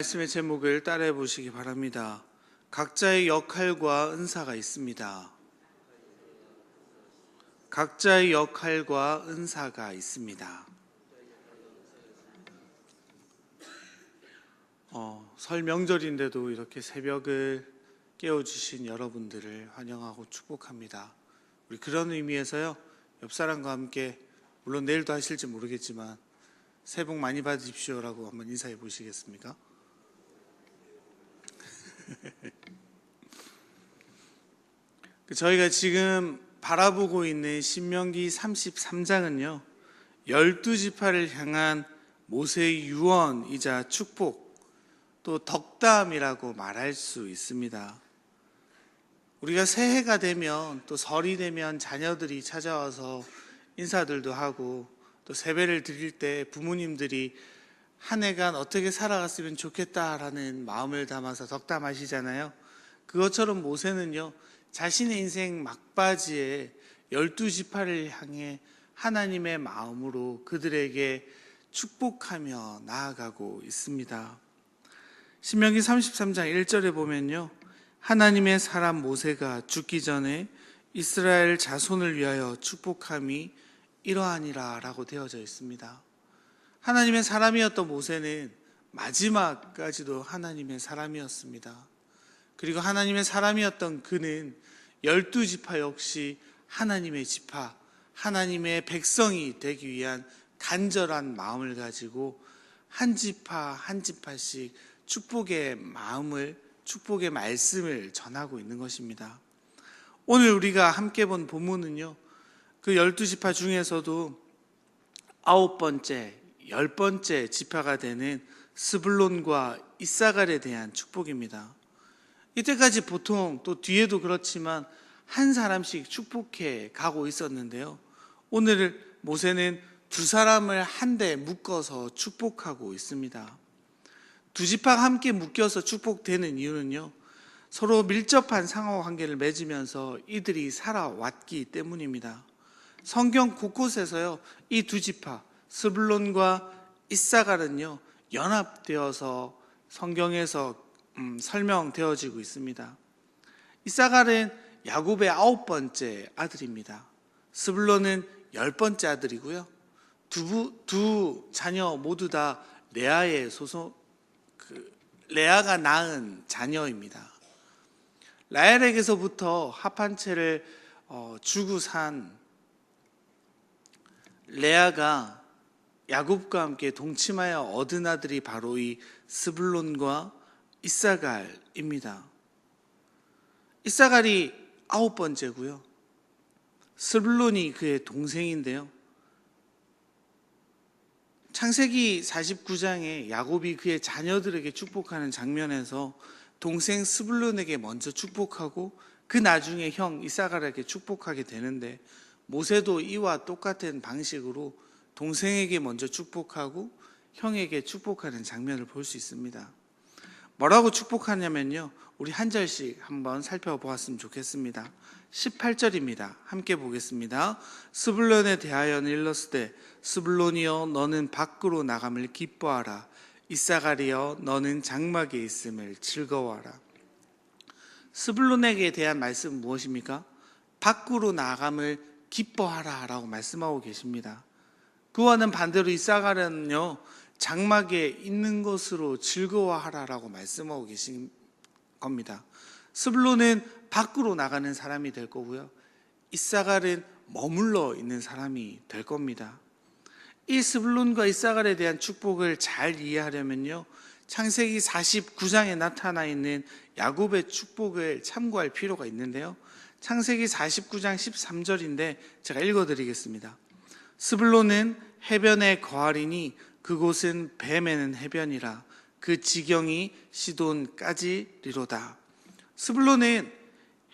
말씀의 제목을 따라해 보시기 바랍니다. 각자의 역할과 은사가 있습니다. 각자의 역할과 은사가 있습니다. 설 명절인데도 이렇게 새벽을 깨워주신 여러분들을 환영하고 축복합니다. 우리 그런 의미에서요, 옆 사람과 함께, 물론 내일도 하실지 모르겠지만 새해 복 많이 받으십시오라고 한번 인사해 보시겠습니까? 저희가 지금 바라보고 있는 신명기 33장은요 12지파를 향한 모세의 유언이자 축복, 또 덕담이라고 말할 수 있습니다. 우리가 새해가 되면, 또 설이 되면 자녀들이 찾아와서 인사들도 하고, 또 세배를 드릴 때 부모님들이 한 해간 어떻게 살아갔으면 좋겠다라는 마음을 담아서 덕담하시잖아요. 그것처럼 모세는요, 자신의 인생 막바지에 12지파를 향해 하나님의 마음으로 그들에게 축복하며 나아가고 있습니다. 신명기 33장 1절에 보면요, 하나님의 사람 모세가 죽기 전에 이스라엘 자손을 위하여 축복함이 이러하니라 라고 되어져 있습니다. 하나님의 사람이었던 모세는 마지막까지도 하나님의 사람이었습니다. 그리고 하나님의 사람이었던 그는 12지파 역시 하나님의 지파, 하나님의 백성이 되기 위한 간절한 마음을 가지고 한 지파 한 지파씩 축복의 마음을, 축복의 말씀을 전하고 있는 것입니다. 오늘 우리가 함께 본 본문은요, 그 12지파 중에서도 9번째, 10번째 지파가 되는 스불론과 이사갈에 대한 축복입니다. 이때까지 보통, 또 뒤에도 그렇지만 한 사람씩 축복해 가고 있었는데요, 오늘 모세는 두 사람을 한데 묶어서 축복하고 있습니다. 두 지파가 함께 묶여서 축복되는 이유는요, 서로 밀접한 상호관계를 맺으면서 이들이 살아왔기 때문입니다. 성경 곳곳에서요, 이 두 지파 스불론과 이사갈은요 연합되어서 성경에서 설명되어지고 있습니다. 이사갈은 야곱의 9번째 아들입니다. 스불론은 10번째 아들이고요, 두 자녀 모두 다 레아의 레아가 낳은 자녀입니다. 라헬에게서부터 합한 채를 주고 산 레아가 야곱과 함께 동침하여 얻은 아들이 바로 이 스불론과 이사갈입니다. 이사갈이 9번째고요, 스불론이 그의 동생인데요, 창세기 49장에 야곱이 그의 자녀들에게 축복하는 장면에서 동생 스불론에게 먼저 축복하고 그 나중에 형 이사갈에게 축복하게 되는데, 모세도 이와 똑같은 방식으로 동생에게 먼저 축복하고 형에게 축복하는 장면을 볼 수 있습니다. 뭐라고 축복하냐면요, 우리 한 절씩 한번 살펴보았으면 좋겠습니다. 18절입니다. 함께 보겠습니다. 스불론에 대하여는 일렀으되 스불론이여 너는 밖으로 나감을 기뻐하라. 이사갈이여 너는 장막에 있음을 즐거워하라. 스불론에게 대한 말씀은 무엇입니까? 밖으로 나감을 기뻐하라 라고 말씀하고 계십니다. 그와는 반대로 이사갈은요, 장막에 있는 것으로 즐거워하라 라고 말씀하고 계신 겁니다. 스불론은 밖으로 나가는 사람이 될 거고요, 이사갈은 머물러 있는 사람이 될 겁니다. 이 스불론과 이사갈에 대한 축복을 잘 이해하려면요, 창세기 49장에 나타나 있는 야곱의 축복을 참고할 필요가 있는데요, 창세기 49장 13절인데 제가 읽어드리겠습니다. 스불론은 해변에 거하리니 그곳은 배 매는 해변이라 그 지경이 시돈까지리로다. 스불론은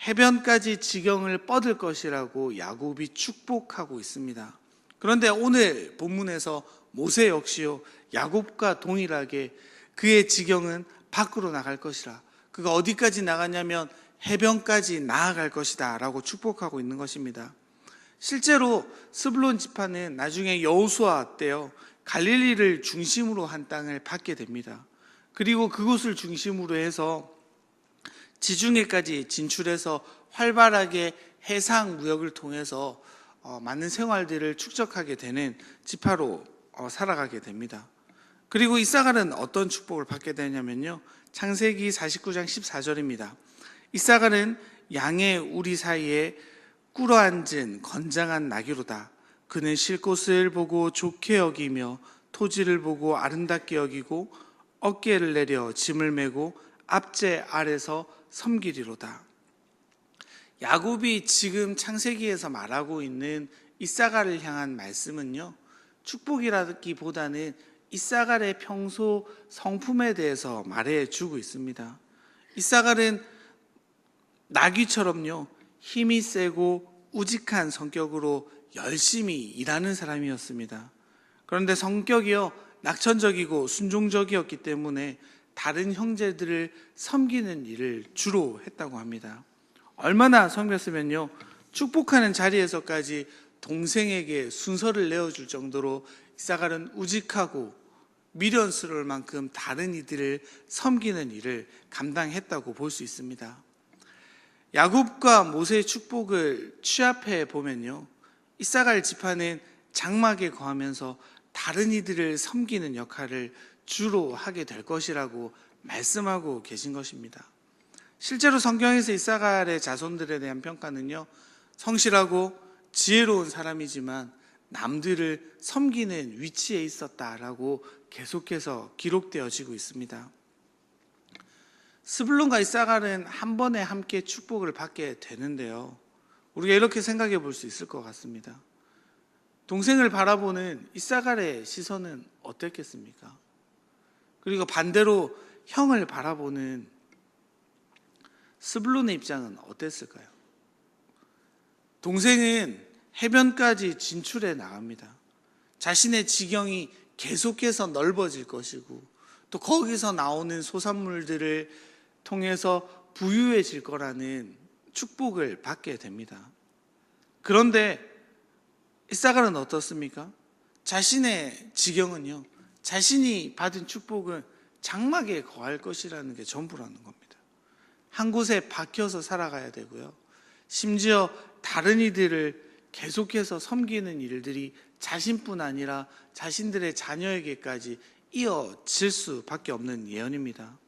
해변까지 지경을 뻗을 것이라고 야곱이 축복하고 있습니다. 그런데 오늘 본문에서 모세 역시요, 야곱과 동일하게 그의 지경은 밖으로 나갈 것이라, 그가 어디까지 나가냐면 해변까지 나아갈 것이다 라고 축복하고 있는 것입니다. 실제로 스불론 지파는 나중에 여호수아 때요 갈릴리를 중심으로 한 땅을 받게 됩니다. 그리고 그곳을 중심으로 해서 지중해까지 진출해서 활발하게 해상 무역을 통해서 많은 생활들을 축적하게 되는 지파로 살아가게 됩니다. 그리고 이사갈은 어떤 축복을 받게 되냐면요, 창세기 49장 14절입니다. 이사갈은 양의 우리 사이에 꿇어앉은 건장한 나귀로다. 그는 쉴 곳을 보고 좋게 여기며 토지를 보고 아름답게 여기고 어깨를 내려 짐을 메고 앞제 아래서 섬기리로다. 야곱이 지금 창세기에서 말하고 있는 이사갈을 향한 말씀은요, 축복이라기보다는 이사갈의 평소 성품에 대해서 말해주고 있습니다. 이사갈은 나귀처럼요, 힘이 세고 우직한 성격으로 열심히 일하는 사람이었습니다. 그런데 성격이요, 낙천적이고 순종적이었기 때문에 다른 형제들을 섬기는 일을 주로 했다고 합니다. 얼마나 섬겼으면요, 축복하는 자리에서까지 동생에게 순서를 내어줄 정도로 이사갈은 우직하고 미련스러울 만큼 다른 이들을 섬기는 일을 감당했다고 볼 수 있습니다. 야곱과 모세의 축복을 취합해 보면요, 이사갈 지파는 장막에 거하면서 다른 이들을 섬기는 역할을 주로 하게 될 것이라고 말씀하고 계신 것입니다. 실제로 성경에서 이사갈의 자손들에 대한 평가는요, 성실하고 지혜로운 사람이지만 남들을 섬기는 위치에 있었다라고 계속해서 기록되어지고 있습니다. 스불론과 이사갈은 한 번에 함께 축복을 받게 되는데요, 우리가 이렇게 생각해 볼 수 있을 것 같습니다. 동생을 바라보는 이사갈의 시선은 어땠겠습니까? 그리고 반대로 형을 바라보는 스불론의 입장은 어땠을까요? 동생은 해변까지 진출해 나갑니다. 자신의 지경이 계속해서 넓어질 것이고 또 거기서 나오는 소산물들을 통해서 부유해질 거라는 축복을 받게 됩니다. 그런데 이사갈은 어떻습니까? 자신의 지경은요, 자신이 받은 축복은 장막에 거할 것이라는 게 전부라는 겁니다. 한 곳에 박혀서 살아가야 되고요, 심지어 다른 이들을 계속해서 섬기는 일들이 자신뿐 아니라 자신들의 자녀에게까지 이어질 수밖에 없는 예언입니다.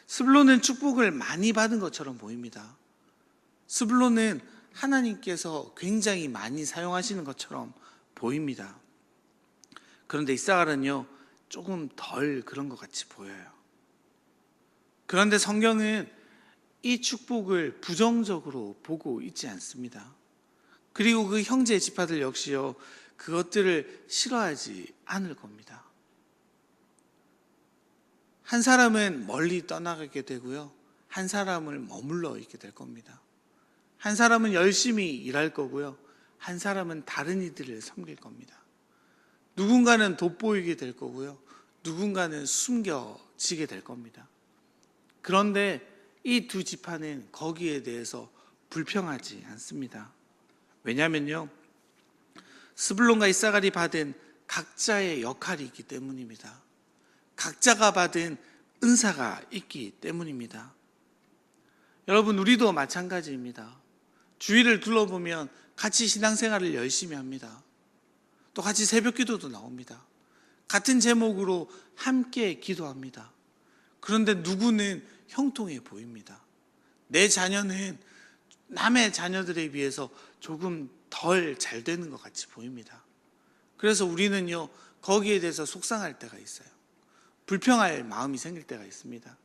스불론은 축복을 많이 받은 것처럼 보입니다. 스불론은 하나님께서 굉장히 많이 사용하시는 것처럼 보입니다. 그런데 이사갈은요, 조금 덜 그런 것 같이 보여요. 그런데 성경은 이 축복을 부정적으로 보고 있지 않습니다. 그리고 그 형제 지파들 역시요, 그것들을 싫어하지 않을 겁니다. 한 사람은 멀리 떠나가게 되고요, 한 사람을 머물러 있게 될 겁니다. 한 사람은 열심히 일할 거고요, 한 사람은 다른 이들을 섬길 겁니다. 누군가는 돋보이게 될 거고요, 누군가는 숨겨지게 될 겁니다. 그런데 이 두 지파는 거기에 대해서 불평하지 않습니다. 왜냐하면요, 스불론과 이사갈이 받은 각자의 역할이 있기 때문입니다. 각자가 받은 은사가 있기 때문입니다. 여러분, 우리도 마찬가지입니다. 주위를 둘러보면 같이 신앙생활을 열심히 합니다. 또 같이 새벽 기도도 나옵니다. 같은 제목으로 함께 기도합니다. 그런데 누구는 형통해 보입니다. 내 자녀는 남의 자녀들에 비해서 조금 덜 잘 되는 것 같이 보입니다. 그래서 우리는요, 거기에 대해서 속상할 때가 있어요. 불평할 마음이 생길 때가 있습니다.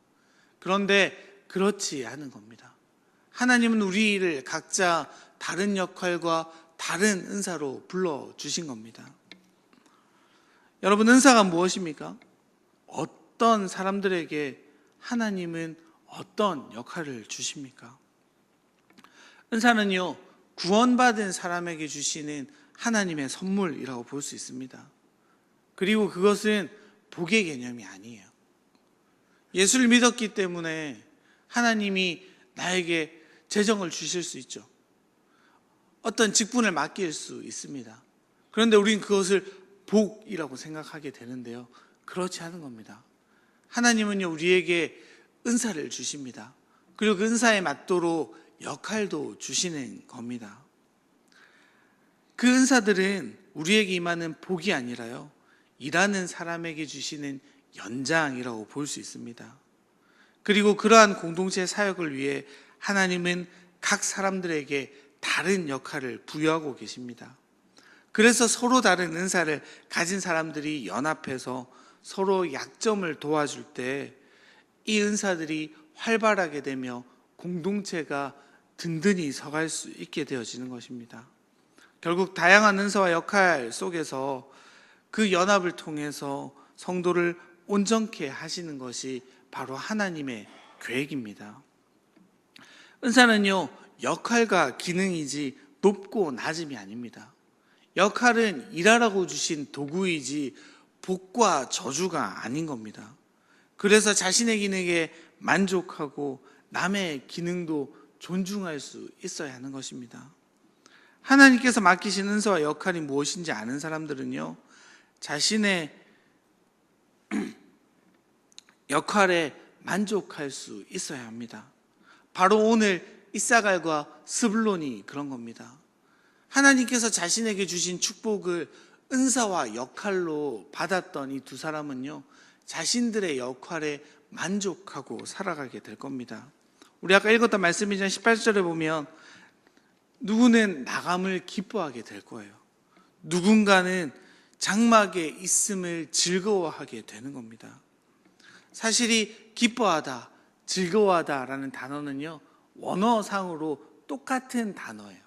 그런데 그렇지 않은 겁니다. 하나님은 우리를 각자 다른 역할과 다른 은사로 불러주신 겁니다. 여러분, 은사가 무엇입니까? 어떤 사람들에게 하나님은 어떤 역할을 주십니까? 은사는요, 구원받은 사람에게 주시는 하나님의 선물이라고 볼 수 있습니다. 그리고 그것은 복의 개념이 아니에요. 예수를 믿었기 때문에 하나님이 나에게 재정을 주실 수 있죠. 어떤 직분을 맡길 수 있습니다. 그런데 우리는 그것을 복이라고 생각하게 되는데요, 그렇지 않은 겁니다. 하나님은요, 우리에게 은사를 주십니다. 그리고 그 은사에 맞도록 역할도 주시는 겁니다. 그 은사들은 우리에게 임하는 복이 아니라요, 일하는 사람에게 주시는 연장이라고 볼 수 있습니다. 그리고 그러한 공동체 사역을 위해 하나님은 각 사람들에게 다른 역할을 부여하고 계십니다. 그래서 서로 다른 은사를 가진 사람들이 연합해서 서로 약점을 도와줄 때 이 은사들이 활발하게 되며 공동체가 든든히 서갈 수 있게 되어지는 것입니다. 결국 다양한 은사와 역할 속에서 그 연합을 통해서 성도를 온전케 하시는 것이 바로 하나님의 계획입니다. 은사는요, 역할과 기능이지 높고 낮음이 아닙니다. 역할은 일하라고 주신 도구이지 복과 저주가 아닌 겁니다. 그래서 자신의 기능에 만족하고 남의 기능도 존중할 수 있어야 하는 것입니다. 하나님께서 맡기신 은사와 역할이 무엇인지 아는 사람들은요, 자신의 역할에 만족할 수 있어야 합니다. 바로 오늘 이사갈과 스불론이 그런 겁니다. 하나님께서 자신에게 주신 축복을 은사와 역할로 받았던 이 두 사람은요, 자신들의 역할에 만족하고 살아가게 될 겁니다. 우리 아까 읽었던 말씀이지만 18절에 보면 누구는 나감을 기뻐하게 될 거예요. 누군가는 장막에 있음을 즐거워하게 되는 겁니다. 사실 이 기뻐하다, 즐거워하다라는 단어는요, 원어상으로 똑같은 단어예요.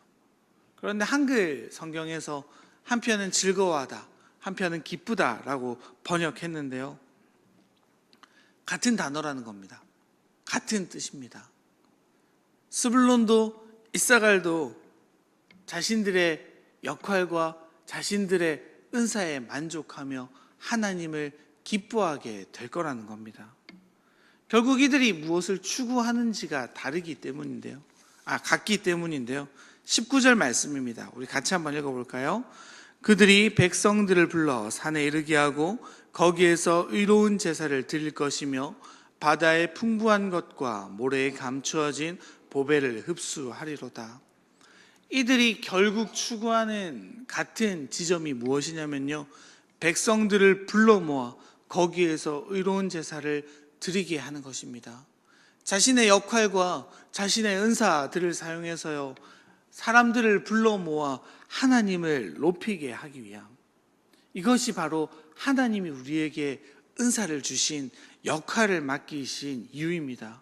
그런데 한글 성경에서 한편은 즐거워하다, 한편은 기쁘다라고 번역했는데요, 같은 단어라는 겁니다. 같은 뜻입니다. 스불론도 이사갈도 자신들의 역할과 자신들의 은사에 만족하며 하나님을 기뻐하게 될 거라는 겁니다. 결국 이들이 무엇을 추구하는지가 같기 때문인데요. 19절 말씀입니다. 우리 같이 한번 읽어볼까요? 그들이 백성들을 불러 산에 이르게 하고 거기에서 의로운 제사를 드릴 것이며 바다의 풍부한 것과 모래에 감추어진 보배를 흡수하리로다. 이들이 결국 추구하는 같은 지점이 무엇이냐면요, 백성들을 불러 모아 거기에서 의로운 제사를 드리게 하는 것입니다. 자신의 역할과 자신의 은사들을 사용해서요, 사람들을 불러 모아 하나님을 높이게 하기 위함. 이것이 바로 하나님이 우리에게 은사를 주신, 역할을 맡기신 이유입니다.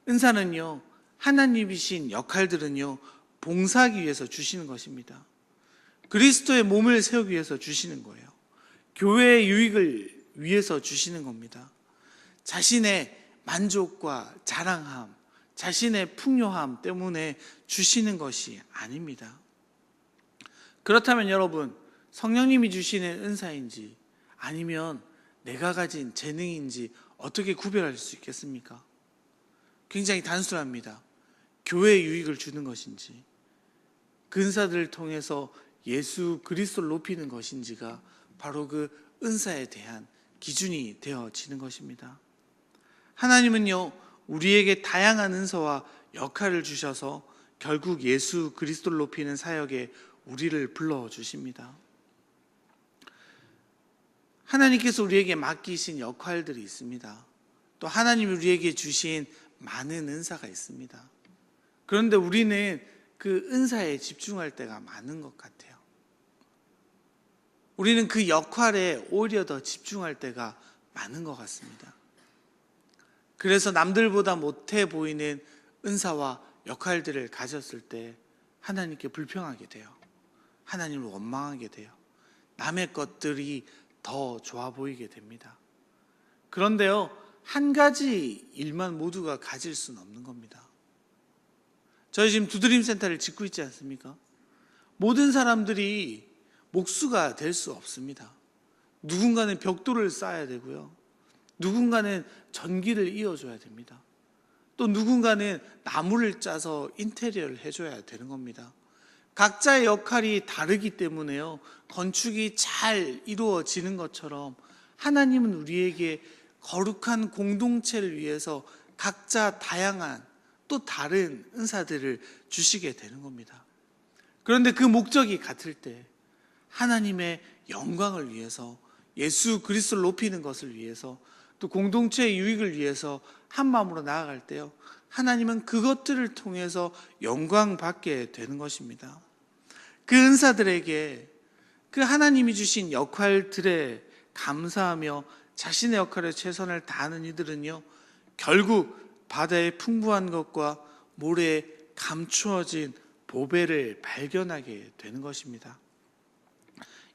은사는요, 하나님이신 역할들은요, 봉사하기 위해서 주시는 것입니다. 그리스도의 몸을 세우기 위해서 주시는 거예요. 교회의 유익을 위해서 주시는 겁니다. 자신의 만족과 자랑함, 자신의 풍요함 때문에 주시는 것이 아닙니다. 그렇다면 여러분, 성령님이 주시는 은사인지 아니면 내가 가진 재능인지 어떻게 구별할 수 있겠습니까? 굉장히 단순합니다. 교회의 유익을 주는 것인지, 그 은사들을 통해서 예수 그리스도를 높이는 것인지가 바로 그 은사에 대한 기준이 되어지는 것입니다. 하나님은요, 우리에게 다양한 은사와 역할을 주셔서 결국 예수 그리스도를 높이는 사역에 우리를 불러주십니다. 하나님께서 우리에게 맡기신 역할들이 있습니다. 또 하나님이 우리에게 주신 많은 은사가 있습니다. 그런데 우리는 그 은사에 집중할 때가 많은 것 같아요. 우리는 그 역할에 오히려 더 집중할 때가 많은 것 같습니다. 그래서 남들보다 못해 보이는 은사와 역할들을 가졌을 때 하나님께 불평하게 돼요. 하나님을 원망하게 돼요. 남의 것들이 더 좋아 보이게 됩니다. 그런데요, 한 가지 일만 모두가 가질 수는 없는 겁니다. 저희 지금 두드림 센터를 짓고 있지 않습니까? 모든 사람들이 목수가 될 수 없습니다. 누군가는 벽돌을 쌓아야 되고요, 누군가는 전기를 이어줘야 됩니다. 또 누군가는 나무를 짜서 인테리어를 해줘야 되는 겁니다. 각자의 역할이 다르기 때문에요, 건축이 잘 이루어지는 것처럼 하나님은 우리에게 거룩한 공동체를 위해서 각자 다양한 또 다른 은사들을 주시게 되는 겁니다. 그런데 그 목적이 같을 때 하나님의 영광을 위해서, 예수 그리스도를 높이는 것을 위해서, 또 공동체의 유익을 위해서 한 마음으로 나아갈 때요, 하나님은 그것들을 통해서 영광 받게 되는 것입니다. 그 은사들에게 그 하나님이 주신 역할들에 감사하며 자신의 역할에 최선을 다하는 이들은요, 결국 바다의 풍부한 것과 모래에 감추어진 보배를 발견하게 되는 것입니다.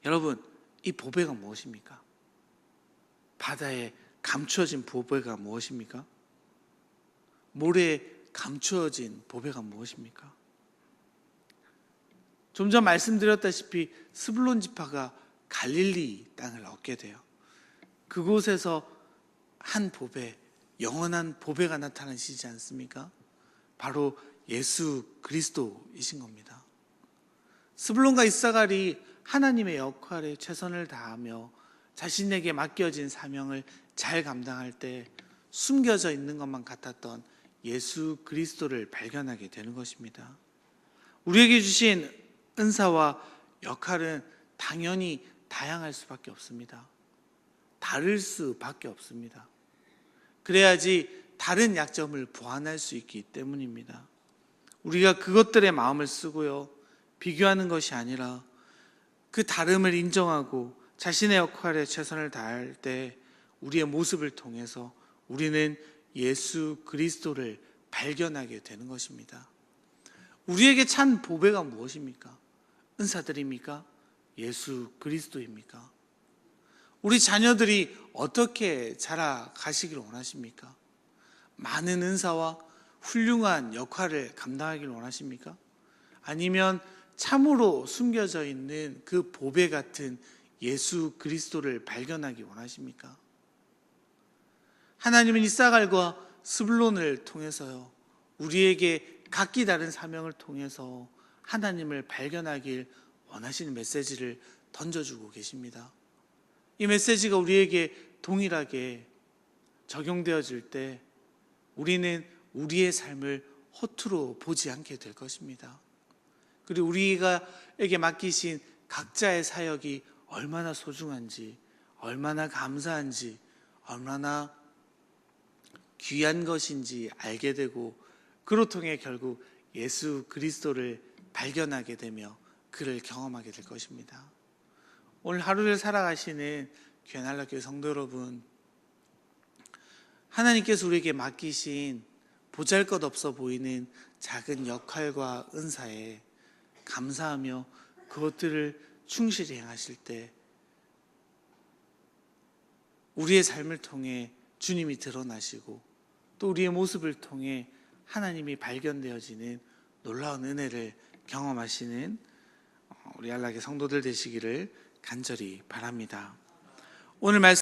여러분, 이 보배가 무엇입니까? 바다에 감추어진 보배가 무엇입니까? 모래에 감추어진 보배가 무엇입니까? 좀 전 말씀드렸다시피 스불론 지파가 갈릴리 땅을 얻게 돼요. 그곳에서 한 보배, 영원한 보배가 나타나시지 않습니까? 바로 예수 그리스도이신 겁니다. 스불론과 이사갈이 하나님의 역할에 최선을 다하며 자신에게 맡겨진 사명을 잘 감당할 때 숨겨져 있는 것만 같았던 예수 그리스도를 발견하게 되는 것입니다. 우리에게 주신 은사와 역할은 당연히 다양할 수밖에 없습니다. 다를 수밖에 없습니다. 그래야지 다른 약점을 보완할 수 있기 때문입니다. 우리가 그것들의 마음을 쓰고요, 비교하는 것이 아니라 그 다름을 인정하고 자신의 역할에 최선을 다할 때 우리의 모습을 통해서 우리는 예수 그리스도를 발견하게 되는 것입니다. 우리에게 찬 보배가 무엇입니까? 은사들입니까? 예수 그리스도입니까? 우리 자녀들이 어떻게 자라가시길 원하십니까? 많은 은사와 훌륭한 역할을 감당하길 원하십니까? 아니면 참으로 숨겨져 있는 그 보배 같은 예수 그리스도를 발견하기 원하십니까? 하나님은 이사갈과 스불론을 통해서요, 우리에게 각기 다른 사명을 통해서 하나님을 발견하길 원하시는 메시지를 던져주고 계십니다. 이 메시지가 우리에게 동일하게 적용되어질 때 우리는 우리의 삶을 허투루 보지 않게 될 것입니다. 그리고 우리에게 맡기신 각자의 사역이 얼마나 소중한지, 얼마나 감사한지, 얼마나 귀한 것인지 알게 되고, 그로 통해 결국 예수 그리스도를 발견하게 되며 그를 경험하게 될 것입니다. 오늘 하루를 살아가시는 귀한 한락교회 성도 여러분, 하나님께서 우리에게 맡기신 보잘것없어 보이는 작은 역할과 은사에 감사하며 그것들을 충실히 행하실 때 우리의 삶을 통해 주님이 드러나시고 또 우리의 모습을 통해 하나님이 발견되어지는 놀라운 은혜를 경험하시는 우리 한락의 성도들 되시기를 간절히 바랍니다. 오늘 말씀